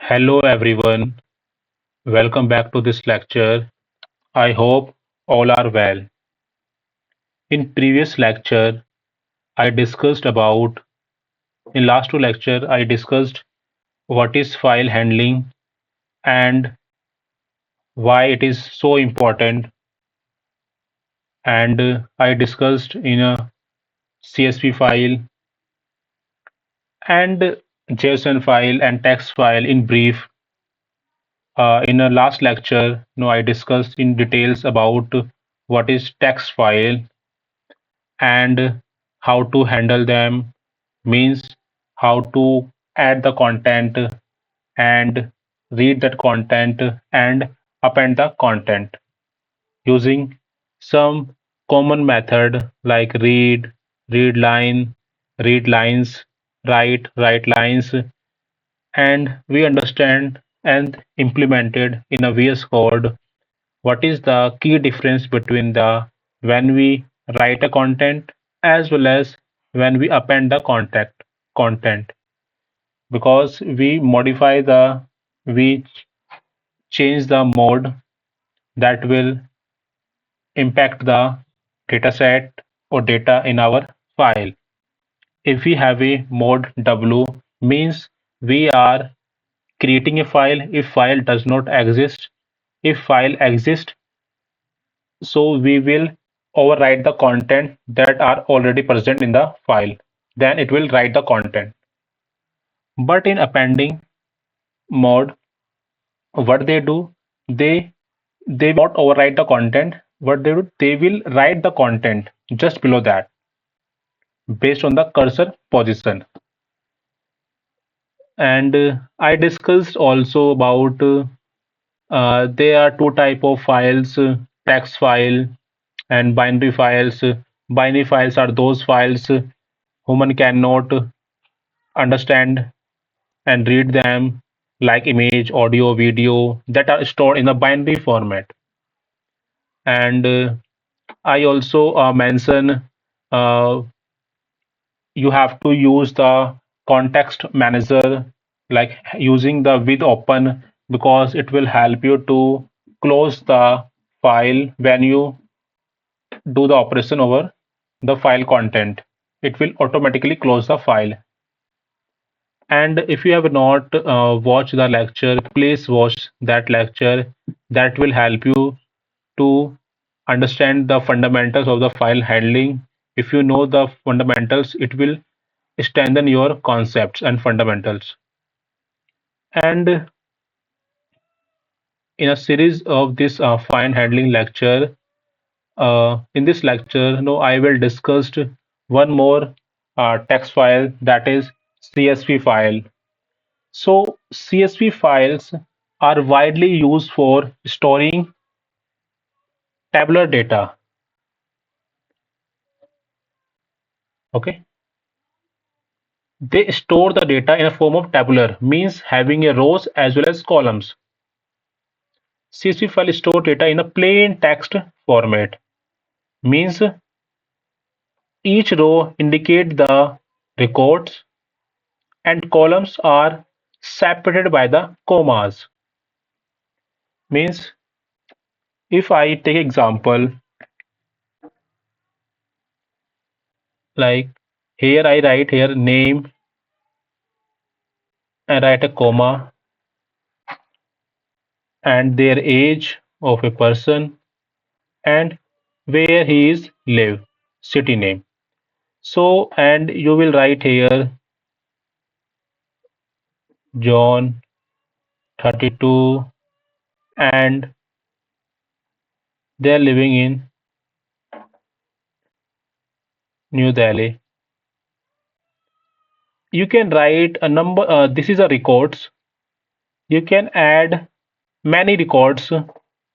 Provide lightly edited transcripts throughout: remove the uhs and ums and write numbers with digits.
Hello everyone, welcome back to this lecture. I hope all are well. In previous lecture, I discussed about, in last two lecture, I discussed what is file handling and why it is so important, and I discussed in a CSV file and JSON file and text file in brief. In a last lecture, I discussed in details about what is text file and how to handle them, means how to add the content and read that content and append the content using some common method like read line, read lines, write lines, and we understand and implemented in a VS Code what is the key difference between the when we write a content as well as when we append the content, because we change the mode that will impact the dataset or data in our file. If we have a mode W, means we are creating a file if file does not exist. If file exists, so we will overwrite the content that are already present in the file, then it will write the content. But in appending mode, what they do, they will not overwrite the content. What they do, they will write the content just below that based on the cursor position. And I discussed also about there are two type of files, text file and binary files. Binary files are those files human cannot understand and read them, like image, audio, video, that are stored in a binary format. And I also mention uh, you have to use the context manager, like using the with open, because it will help you to close the file when you do the operation over the file content. It will automatically close the file. And if you have not watched the lecture, please watch that lecture. That will help you to understand the fundamentals of the file handling. If you know the fundamentals, it will strengthen your concepts and fundamentals. And in a series of this file handling lecture, in this lecture, I will discuss one more text file, that is CSV file. So CSV files are widely used for storing tabular data. Okay, they store the data in a form of tabular, means having a rows as well as columns. CSV file store data in a plain text format, means each row indicate the records and columns are separated by the commas. Means if I take example, like here I write here name and write a comma and their age of a person and where he is live, city name. So and you will write here John 32 and they are living in New Delhi. You can write a number, this is a records. You can add many records,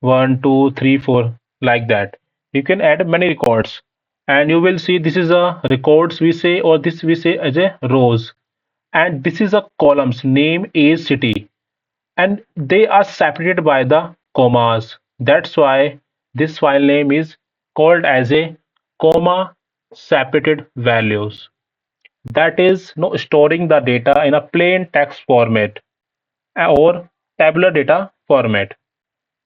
1 2 3 4, like that. You can add many records and you will see this is a records we say, or this we say as a rows, and this is a columns, name, age, city, and they are separated by the commas. That's why this file name is called as a comma separated values. That is storing the data in a plain text format. or tabular data format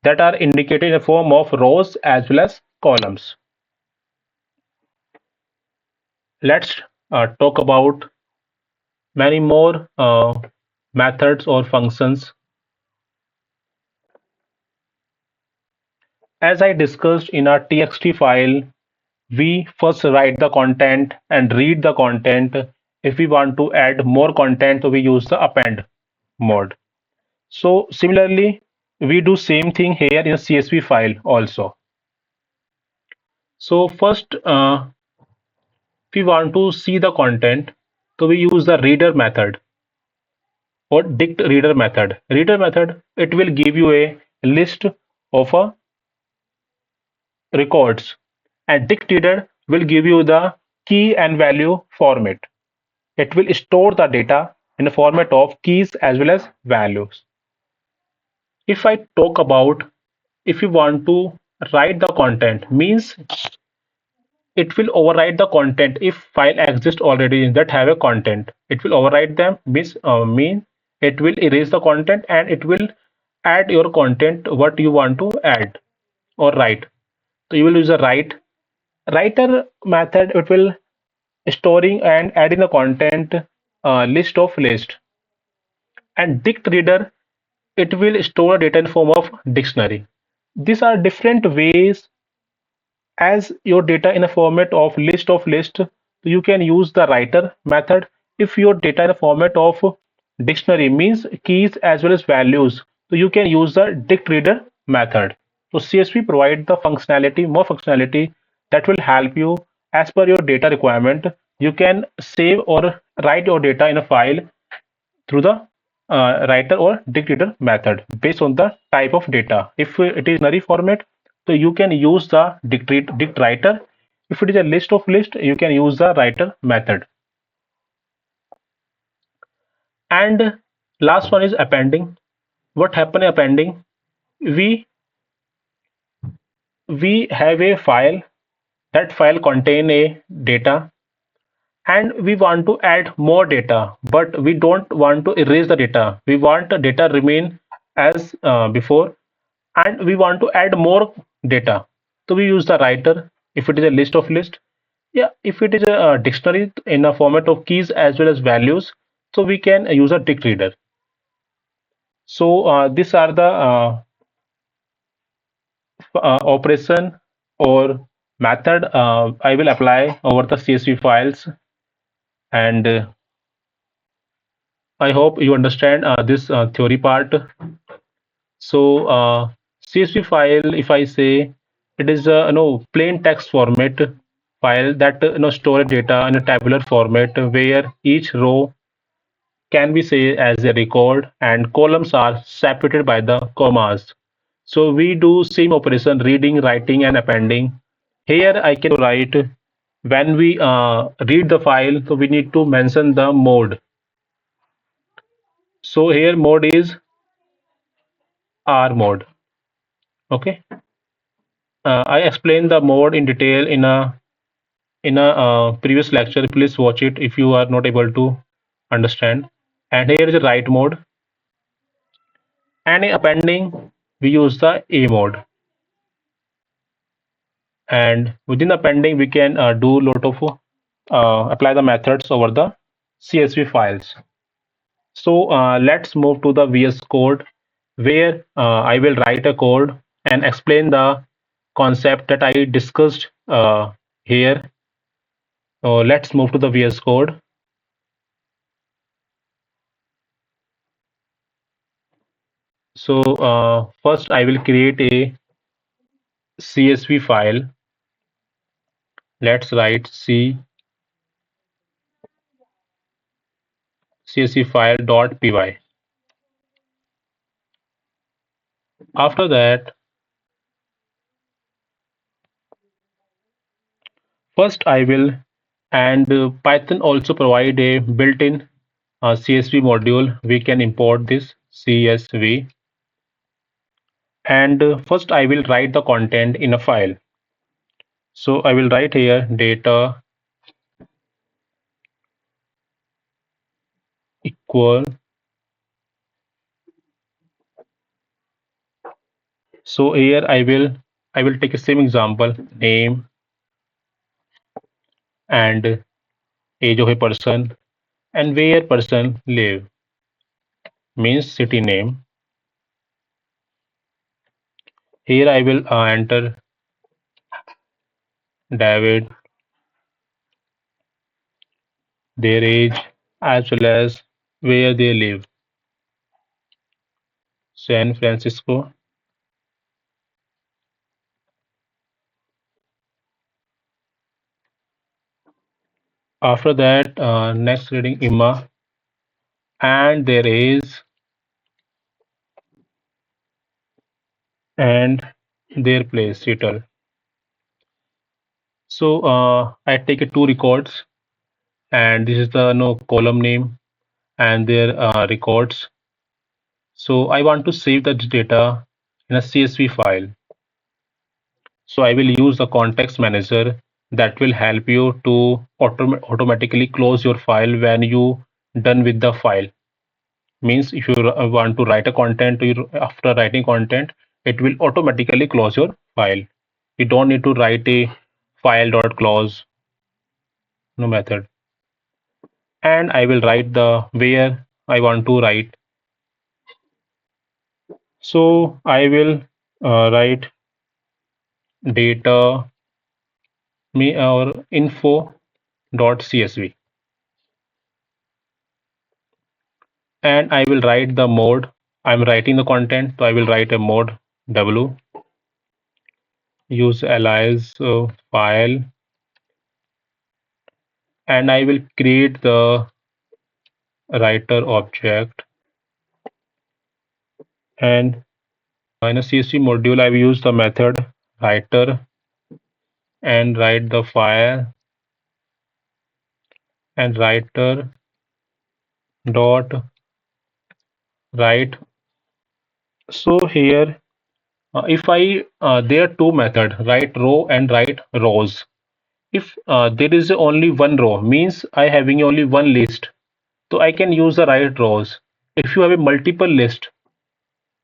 that are indicated in the form of rows as well as columns. Let's talk about many more methods or functions. As I discussed in our txt file, we first write the content and read the content. If we want to add more content, we use the append mode. So similarly, we do same thing here in a CSV file also. So first, if we want to see the content, so we use the reader method or DictReader method. Reader method, it will give you a list of records, and DictReader will give you the key and value format. It will store the data in the format of keys as well as values. If I talk about, if you want to write the content, means it will override the content if file exists already that have a content. It will override them, mean it will erase the content and it will add your content what you want to add or write. So you will use a writer method. It will storing and adding the content list of list, and DictReader, it will store data in form of dictionary. These are different ways as your data in a format of list. You can use the writer method. If your data in a format of dictionary, means keys as well as values, so you can use the DictReader method. So CSV provide the more functionality that will help you as per your data requirement. You can save or write your data in a file through the writer or DictReader method based on the type of data. If it is binary format, so you can use the DictWriter. If it is a list of list, you can use the writer method. And last one is appending. What happen in appending? We we have a file. That file contain a data, and we want to add more data, but we don't want to erase the data. We want the data remain as before, and we want to add more data. So we use the writer if it is a list of list. Yeah, if it is a dictionary in a format of keys as well as values, so we can use a DictReader. So these are the operation or method I will apply over the CSV files, and I hope you understand this theory part. So CSV file, if I say, it is a plain text format file that store data in a tabular format where each row can be say as a record and columns are separated by the commas. So we do same operation reading, writing, and appending. Here I can write when we read the file, so we need to mention the mode. So here mode is R mode. Okay. I explained the mode in detail in a previous lecture. Please watch it if you are not able to understand. And here is the write mode. And in appending, we use the A mode. And within appending, we can do lot of apply the methods over the CSV files. So let's move to the VS Code, where I will write a code and explain the concept that I discussed here. So let's move to the VS Code. So first I will create a CSV file. Let's write csv file.py. After that, first I will, and Python also provide a built-in CSV module. We can import this CSV, and first I will write the content in a file. So I will write here data equal So here I will take a same example, name and age of a person and where person live, means city name. Here I will enter David, their age, as well as where they live, San Francisco. After that, next reading Emma and their age and their place, Seattle. So I take two records, and this is the no column name and their records. So I want to save the data in a CSV file. So I will use the context manager that will help you to automatically close your file when you done with the file. Means if you want to write a content, after writing content, it will automatically close your file. You don't need to write a file.close no method. And I will write the where I want to write. So I will write data me or info.csv, and I will write the mode. I'm writing the content, so I will write a mode w, use alias file, and I will create the writer object. And in a CSV module, I will use the method writer and write the file and writer dot write. So here, if I there are two methods, write row and write rows. If there is only one row, means I having only one list, so I can use the write rows. If you have a multiple list,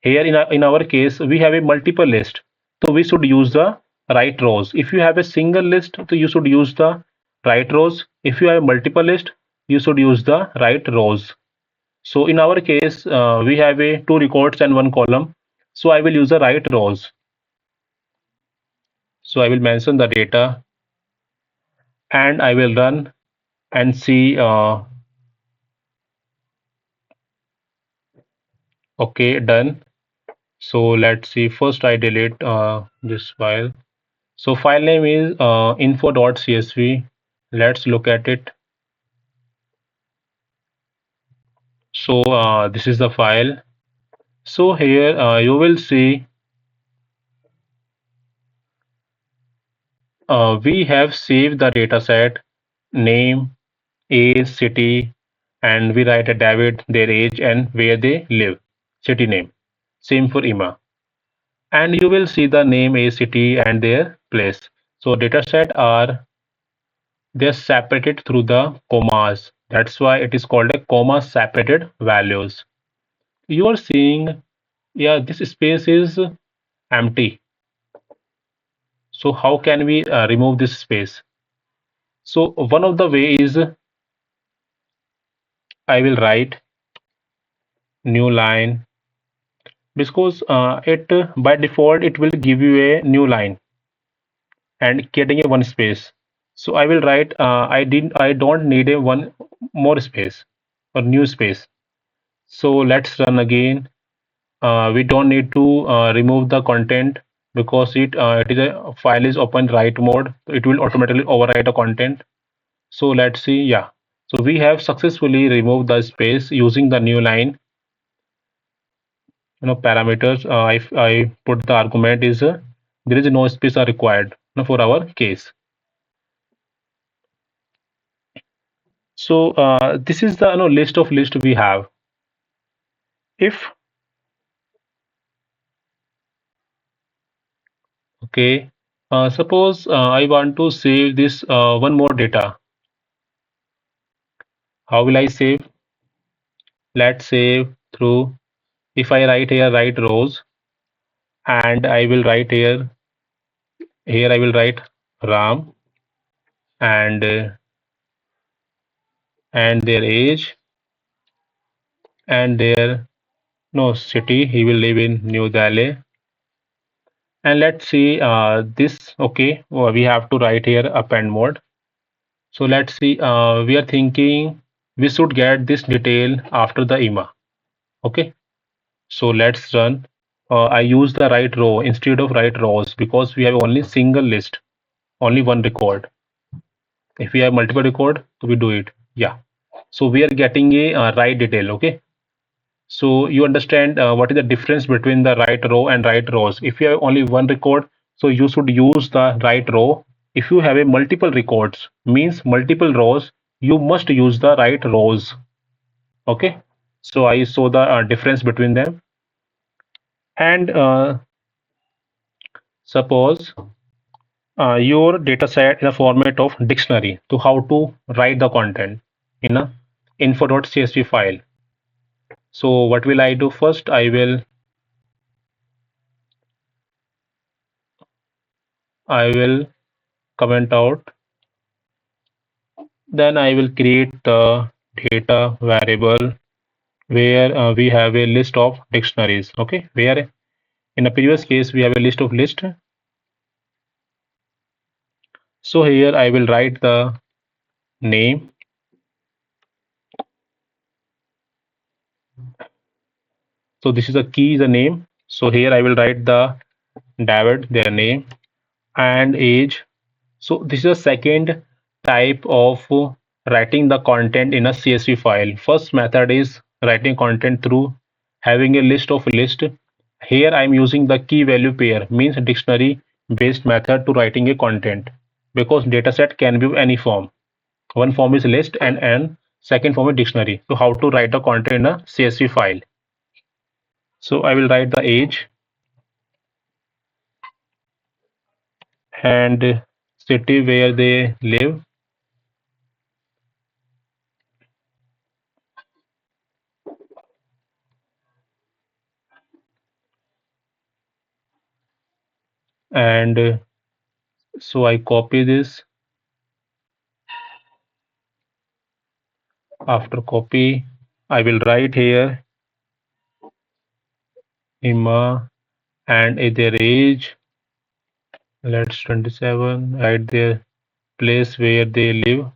here in our case we have a multiple list, so we should use the write rows. If you have a single list, so you should use the write rows. If you have a multiple list, you should use the write rows. So in our case, we have a two records and one column, so I will use the write rows. So I will mention the data and I will run and see. Okay, done. So let's see. First, I delete this file. So file name is info.csv. Let's look at it. So this is the file. So here you will see we have saved the data set, name, age, city, and we write a David, their age, and where they live, city name. Same for Emma. And you will see the name, age, city, and their place. So data set are they're separated through the commas. That's why it is called a comma separated values. You are seeing, yeah, this space is empty. So how can we remove this space? So one of the way is I will write new line, because it by default it will give you a new line and getting a one space. So I will write I don't need a one more space or new space. So let's run again. We don't need to remove the content, because it is a file is open write mode, it will automatically overwrite the content. So let's see. Yeah, so we have successfully removed the space using the new line, parameters. If I put the argument is there is no space are required, for our case. So this is the list we have. If okay, suppose I want to save this one more data. How will I save? Let's save through, if I write here write rows, and I will write here. Here I will write Ram and their age and their no city. He will live in New Delhi. And let's see this. Okay, well, we have to write here append mode. So let's see. We are thinking we should get this detail after the IMA. Okay. So let's run. I use the write row instead of write rows because we have only single list, only one record. If we have multiple record, we do it. Yeah. So we are getting a write detail. Okay. So you understand what is the difference between the write row and write rows. If you have only one record, so you should use the write row. If you have a multiple records, means multiple rows, you must use the write rows. Okay. So I saw the difference between them. And suppose your data set in a format of dictionary, to how to write the content in a info.csv file. So what will I do first? I will comment out, then I will create the data variable where we have a list of dictionaries. Okay, where in a previous case we have a list of list. So here I will write the name. So this is the key, the name. So here I will write the David, their name, and age. So this is the second type of writing the content in a CSV file. First method is writing content through having a list of list. Here I am using the key value pair, means dictionary based method to writing a content, because dataset can be of any form. One form is list and second form is dictionary. So how to write the content in a CSV file? So I will write the age and city where they live, and so I copy this. After copy, I will write here Ima and their age. Let's 27. Write their place where they live.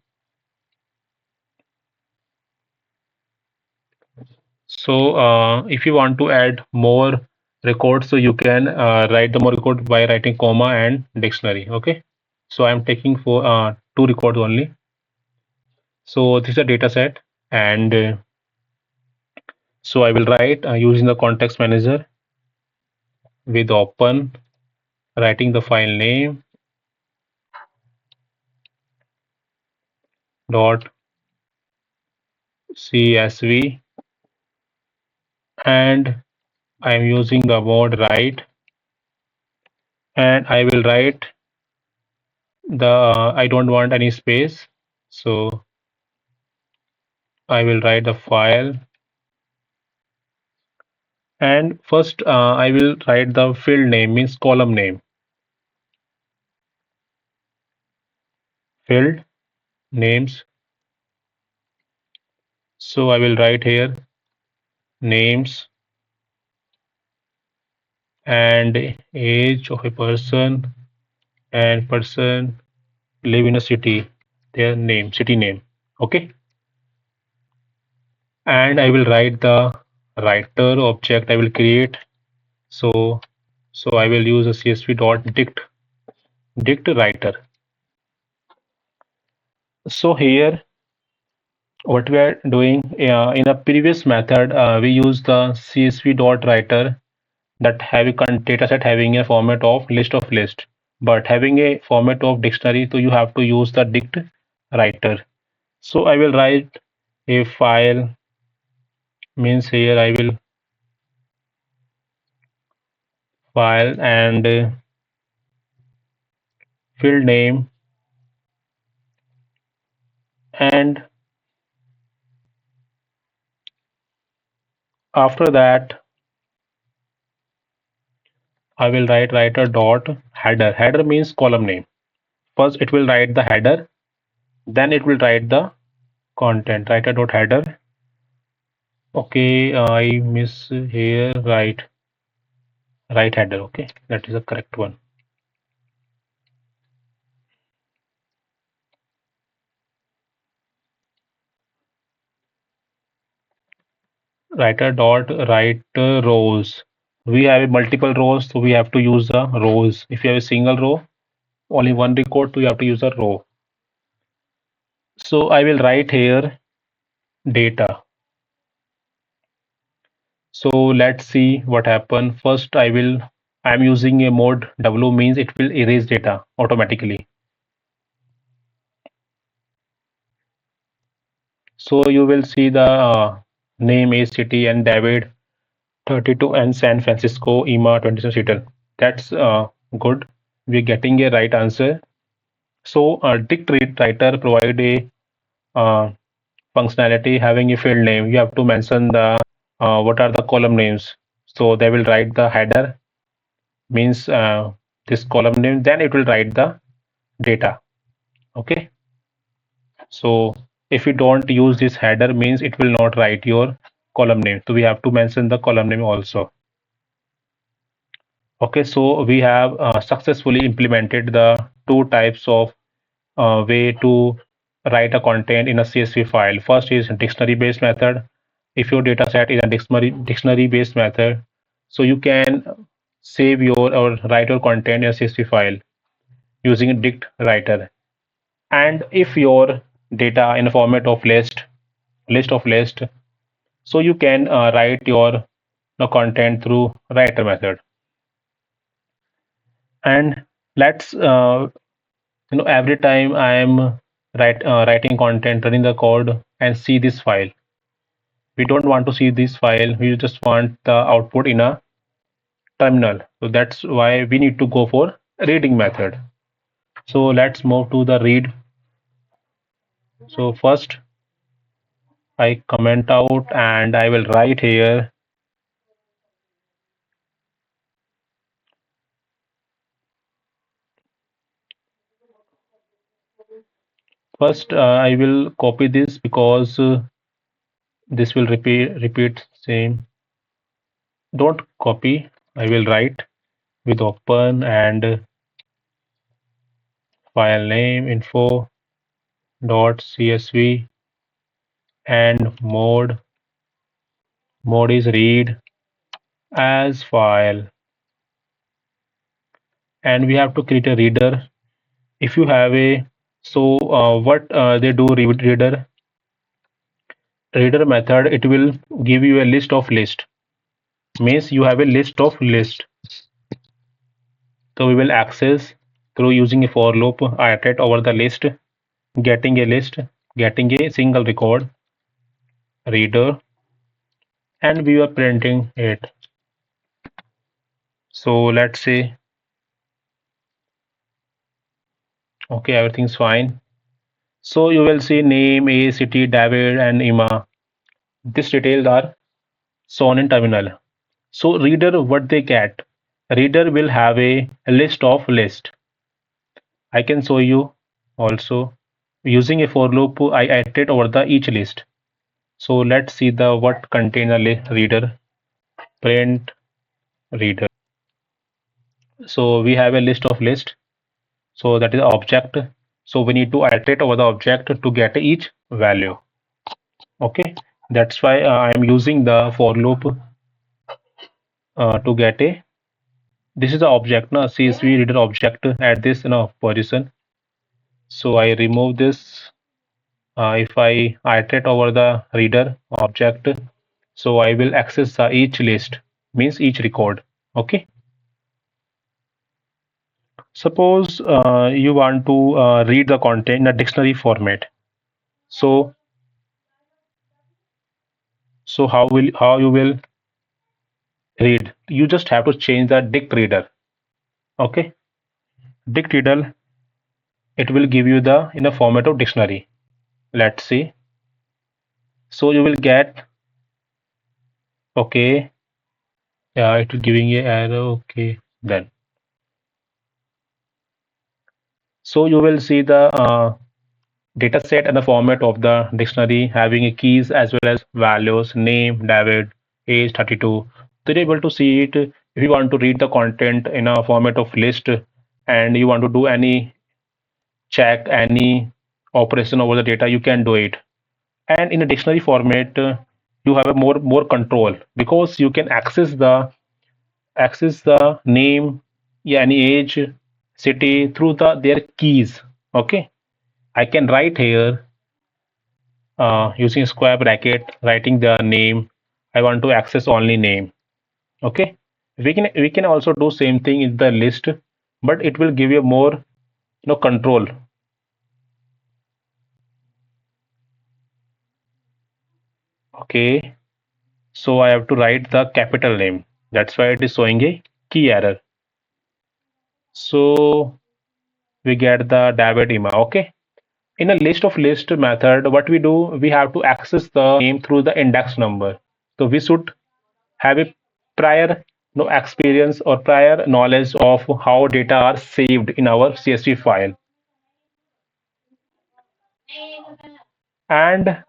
So if you want to add more records, so you can write the more record by writing comma and dictionary. Okay. So I'm taking for two records only. So this is a data set, and so I will write using the context manager with open, writing the file name dot csv, and I am using the word write, and I will write the I don't want any space, so I will write the file, and first I will write the field name, means column name, field names. So I will write here names and age of a person, and person live in a city, their name, city name. Okay. And I will write the writer object I will create. So I will use a csv.DictWriter. So here what we are doing in the previous method, we use the csv.writer that have a data set having a format of list of list, but having a format of dictionary, so you have to use the DictWriter. So I will write a file, means here I will file and field name, and after that I will write writer dot header. Header means column name. First it will write the header, then it will write the content. Writer dot header. Okay, I miss here right header. Okay, that is the correct one. Writer dot write rows. We have multiple rows, so we have to use the rows. If you have a single row, only one record, so you have to use a row. So I will write here data. So let's see what happen. First, I'm using a mode W, means it will erase data automatically. So you will see the name is city and David 32 and San Francisco EMA 27 Seattle. That's good. We're getting a right answer. So DictReader provide a uh, functionality having a field name. You have to mention the what are the column names. So they will write the header, means this column name. Then it will write the data. Okay. So if you don't use this header, means it will not write your column name. So we have to mention the column name also. Okay, so we have successfully implemented the two types of way to write a content in a CSV file. First is dictionary based method. If your data set is a dictionary based method, so you can save your or write your content in a CSV file using DictWriter. And if your data in a format of list of list, so you can write your content through writer method. And let's every time I am writing content, running the code and see this file, we don't want to see this file, we just want the output in a terminal. So that's why we need to go for reading method. So let's move to the read. So first I comment out and I will write here first. I will copy this because this will repeat same. Don't copy, I will write with open and file name info dot csv and mode is read as file, and we have to create a reader. If you have a what they do, reader method, it will give you a list of list, means you have a list of list. So we will access through using a for loop, iterate over the list, getting a list, getting a single record reader, and we are printing it. So let's say okay, everything's fine. So you will see name, age, city, David, and EMA. These details are shown in terminal. So reader, what they get? Reader will have a list of list. I can show you also using a for loop. I iterate over the each list. So let's see the what contain a reader. Print reader. So we have a list of list. So that is object. So we need to iterate over the object to get each value. Okay, that's why I am using the for loop to get a this is the object na csv reader object at this position. So I remove this. If I iterate over the reader object, so I will access each list, means each record. Okay, suppose you want to read the content in a dictionary format. So how you will read? You just have to change the DictReader. Okay, DictReader, it will give you the in a format of dictionary. Let's see. So you will get okay. Yeah, it will giving a arrow. Okay, then. So you will see the data set and the format of the dictionary having keys as well as values, name, David, age 32. So you're able to see it if you want to read the content in a format of list and you want to do any check, any operation over the data, you can do it. And in a dictionary format, you have a more control because you can access the name, yeah, any age, city through their keys. Okay, I can write here using square bracket, writing the name. I want to access only name. Okay, we can also do same thing in the list, but it will give you more control. Okay, so I have to write the capital name. That's why it is showing a key error. So we get the David Ima. Okay. In a list method, what we do, we have to access the name through the index number. So we should have a prior no experience or prior knowledge of how data are saved in our CSV file. And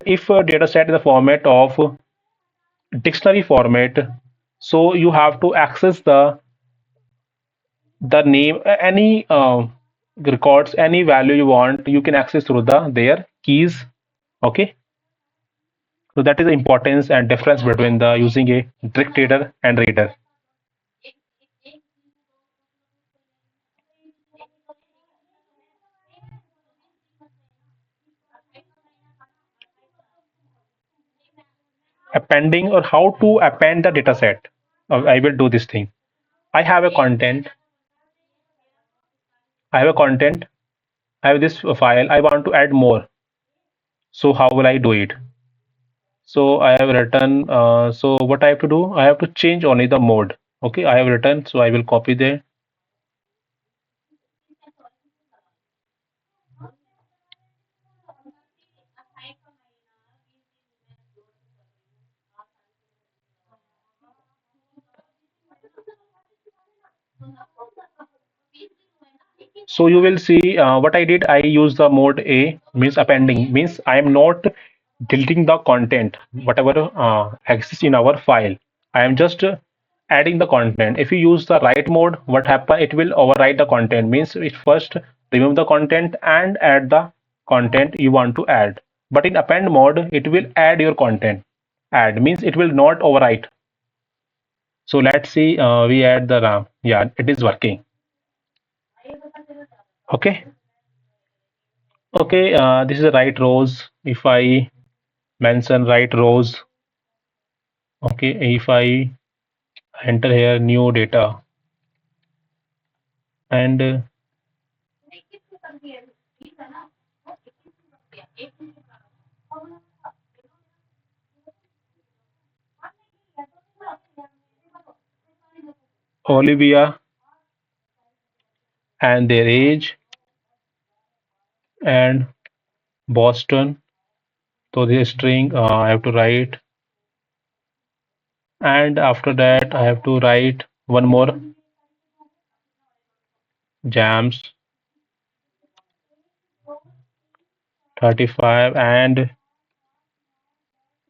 if a data set in the format of dictionary format, so you have to access the name any records, any value you want, you can access through their keys. Okay. So that is the importance and difference between the using a direct reader and reader. Appending or how to append the data set. I will do this thing. I have a content. I have a content. I have this file. I want to add more. So how will I do it? So I have written. So what I have to do? I have to change only the mode. Okay, I have written. So I will copy there. So you will see what I did. I use the mode A, means appending, means I am not deleting the content, whatever exists in our file. I am just adding the content. If you use the write mode, what happen? It will overwrite the content. Means it first remove the content and add the content you want to add. But in append mode, it will add your content. Add means it will not overwrite. So let's see. We add the RAM. Yeah, it is working. Okay. Okay, this is the right rows. If I mention right rows, okay, if I enter here new data and Olivia and their age and Boston. So this string I have to write, and after that I have to write one more Jams 35 and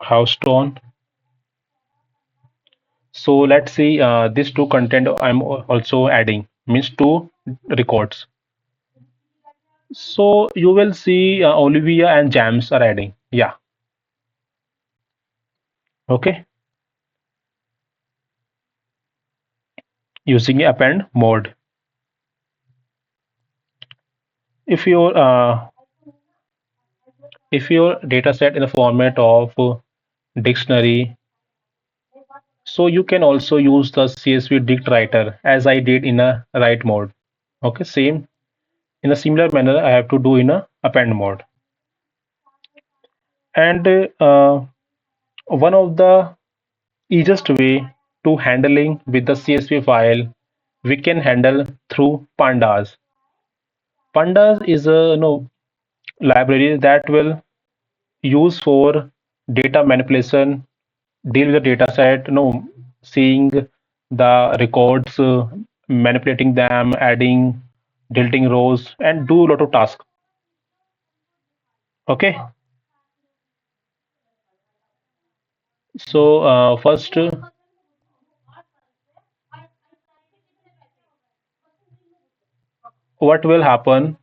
Houston. So let's see these two content I'm also adding, means two records. So you will see Olivia and Jams are adding. Yeah. Okay. Using append mode. If your data set in the format of dictionary, so you can also use the csv.DictWriter as I did in a write mode. Okay, same in a similar manner I have to do in a append mode. And one of the easiest way to handling with the CSV file, we can handle through Pandas. Pandas is a library that will use for data manipulation, deal with the data set, seeing the records, manipulating them, adding, deleting rows, and do a lot of tasks. Okay, so first, what will happen?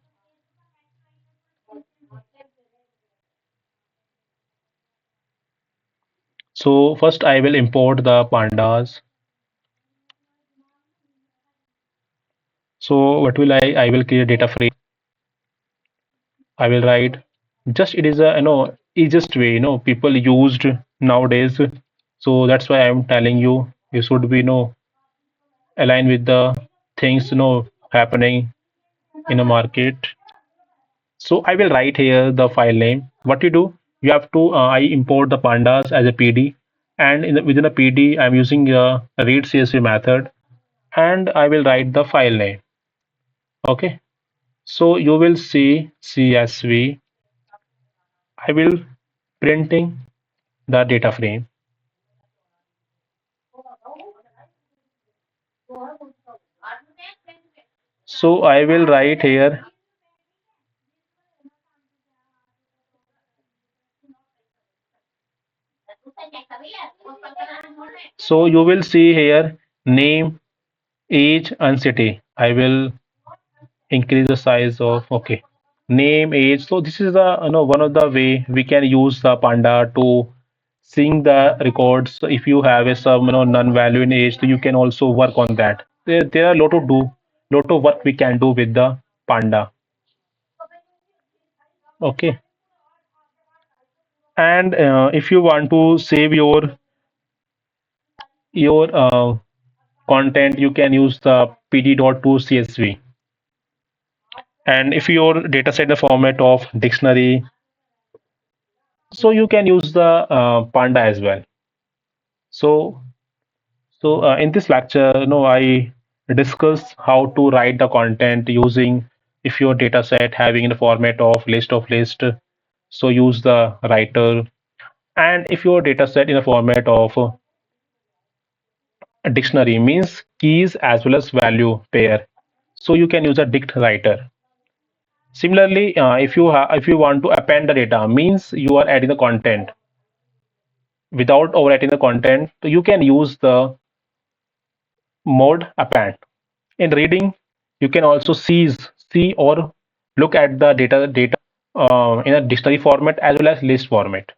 So first, I will import the pandas. So what will I will create data frame. I will write. Just it is a easiest way people used nowadays. So that's why I'm telling you you should be align with the things happening in a market. So I will write here the file name. What you do, you have to I import the pandas as a PD, and within a PD I'm using a read CSV method, and I will write the file name. Okay, so you will see CSV. I will printing the data frame. So I will write here. So you will see here name, age, and city. I will increase the size of name, age. So this is the one of the way we can use the panda to seeing the records. So if you have a some non value in age, so you can also work on that. There are a lot of work we can do with the panda. Okay, and if you want to save your content, you can use the pd.to csv. And if your data set in the format of dictionary, so you can use the panda as well. So in this lecture, I discuss how to write the content using if your data set having in the format of list, so use the writer. And if your data set in the format of a dictionary means keys as well as value pair, so you can use a DictWriter. Similarly, if you want to append the data means you are adding the content without overwriting the content, so you can use the mode append. In reading, you can also see or look at the data in a dictionary format as well as list format.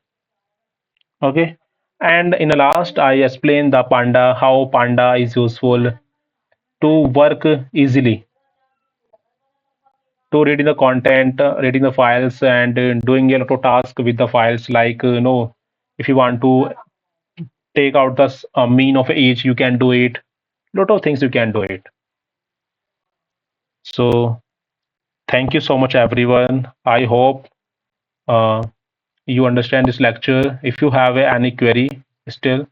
Okay, and in the last, I explained the panda how panda is useful to work easily to reading the content, reading the files, and doing a lot of tasks with the files. Like if you want to take out the mean of age, you can do it. Lot of things you can do it. So thank you so much, everyone. I hope uh, you understand this lecture. If you have any query still,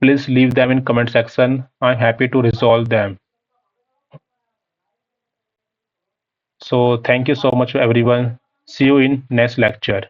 please leave them in comment section. I'm happy to resolve them. So thank you so much, everyone. See you in next lecture.